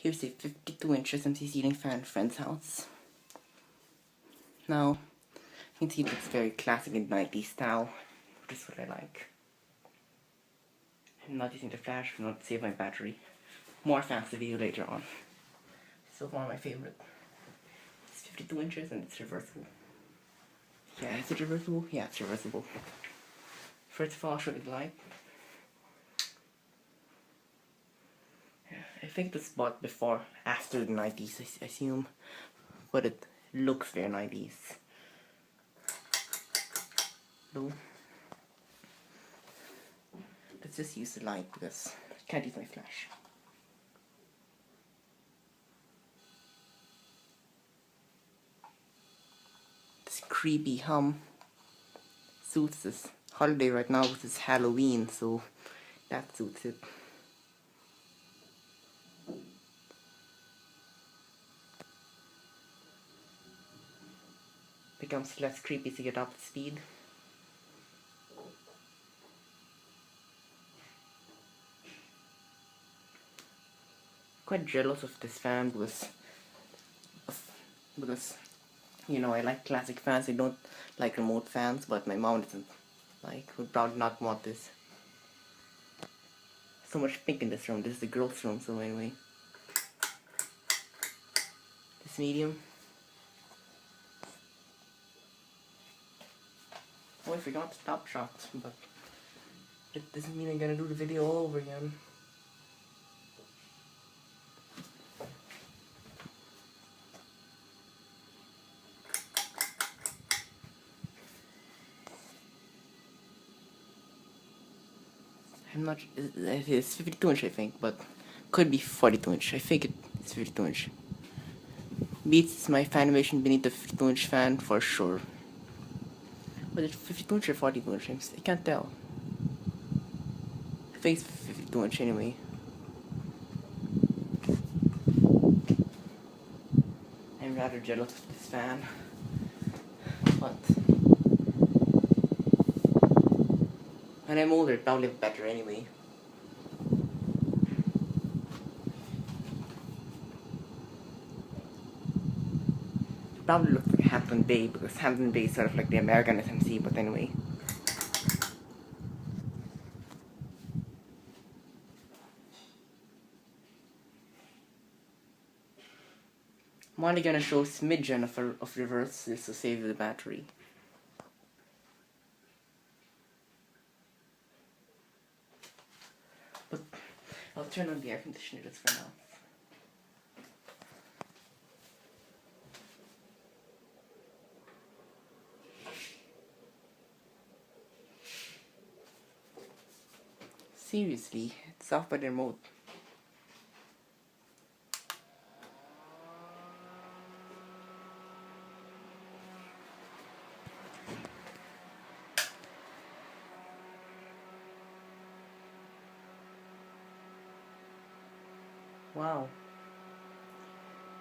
Here's a 52-inch SMC ceiling fan friend's house. Now, you can see it's very classic in 90s style, which is what I like. I'm not using the flash, I'm not to save my battery. More fancy video later on. Still one of my favorite. It's 52 inches and it's reversible. Yeah, is it reversible? Yeah, it's reversible. First of all, I'll show you the light. I think it was bought before, after the 90s, I assume, but it looks very 90s. So, let's just use the light because I can't use my flash. This creepy hum suits this holiday right now, which is Halloween, so that suits it. Becomes less creepy to get up to speed. Quite jealous of this fan because you know, I like classic fans. I don't like remote fans, but my mom doesn't would probably not want this. So much pink in this room. This is the girls' room, so anyway. This medium. Oh, I forgot to stop shots, but it doesn't mean I'm gonna do the video all over again. I'm not. It is 52 inch, I think, but could be 42 inch. I think it's 52 inch. Beats my fanimation beneath the 52 inch fan for sure. But it's 52 inch or 42 inch? I can't tell. I think it's 52 inch anyway. I'm rather jealous of this fan. But when I'm older, it'll probably look better anyway. Probably looks like Hampton Bay because Hampton Bay is sort of like the American SMC, but anyway. I'm only gonna show a smidgen of reverse just to save the battery. But I'll turn on the air conditioner just for now. Seriously, it's off by the remote. Wow.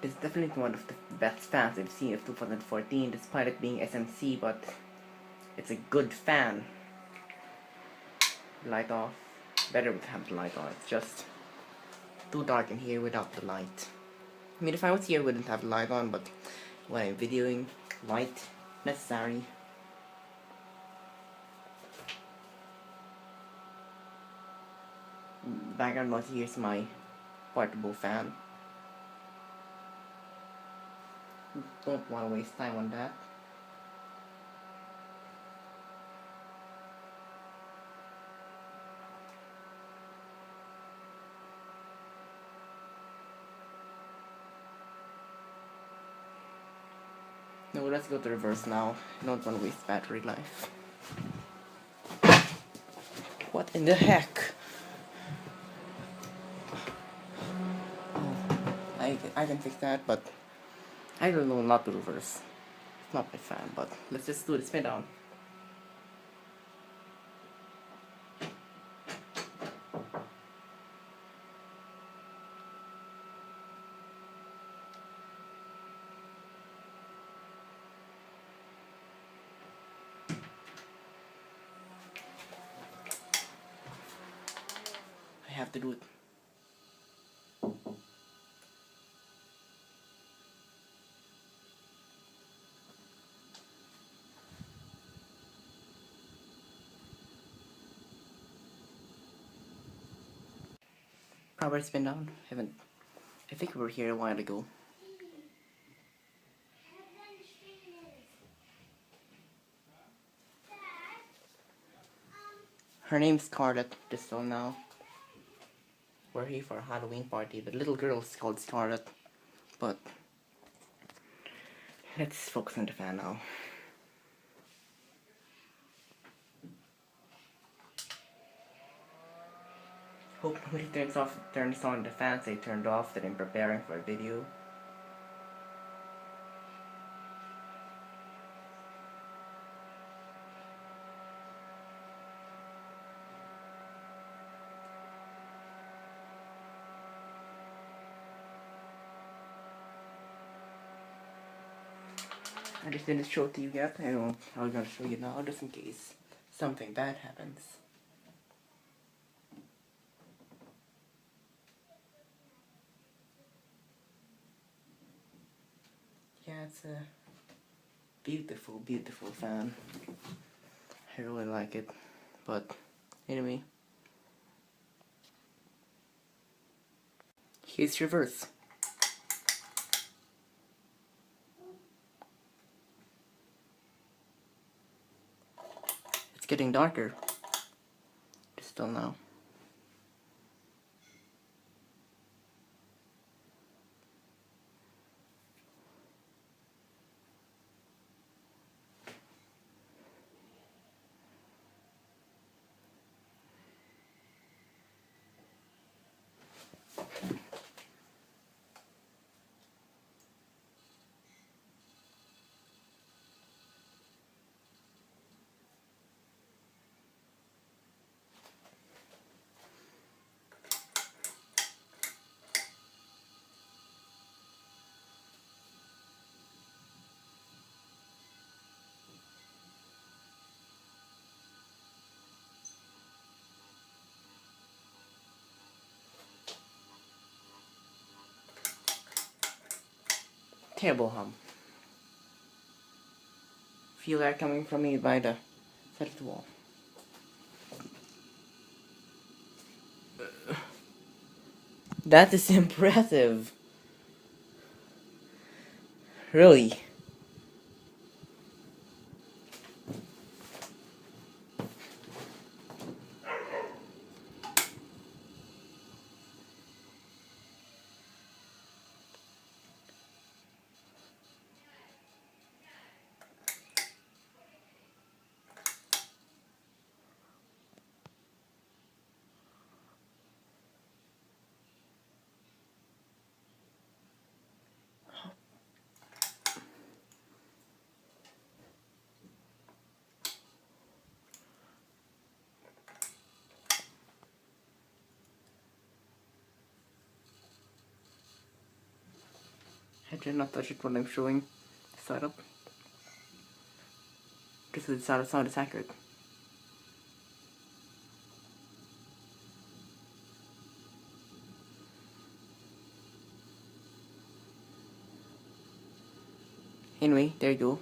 This is definitely one of the best fans I've seen of 2014, despite it being SMC, but it's a good fan. Light off. Better would have the light on. It's just too dark in here without the light. I mean, if I was here, I wouldn't have the light on, but when I'm videoing, light necessary. Background noise, here's my portable fan. Don't want to waste time on that. No, let's go to reverse now. I don't want to waste battery life. What in the heck? Oh, I can fix that, but I don't know not to reverse. It's not my fan, but let's just do the spin down. I have to do it. Power's been down. I think we were here a while ago. Her name's Scarlett, just so now. We're here for a Halloween party. The little girl's called Scarlett. But let's focus on the fan now. Hope nobody turns on the fans they turned off that I'm preparing for a video. I just didn't show it to you yet. I was gonna show you now just in case something bad happens. Yeah, it's a beautiful, beautiful fan. I really like it. But anyway, here's reverse. It's getting darker. Just don't know. Terrible hum. Feel that coming from me by the side of the wall. That is impressive. Really. I did not touch it when I'm showing the setup. Just so the sound is accurate. Anyway, there you go.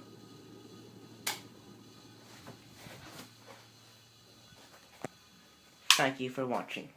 Thank you for watching.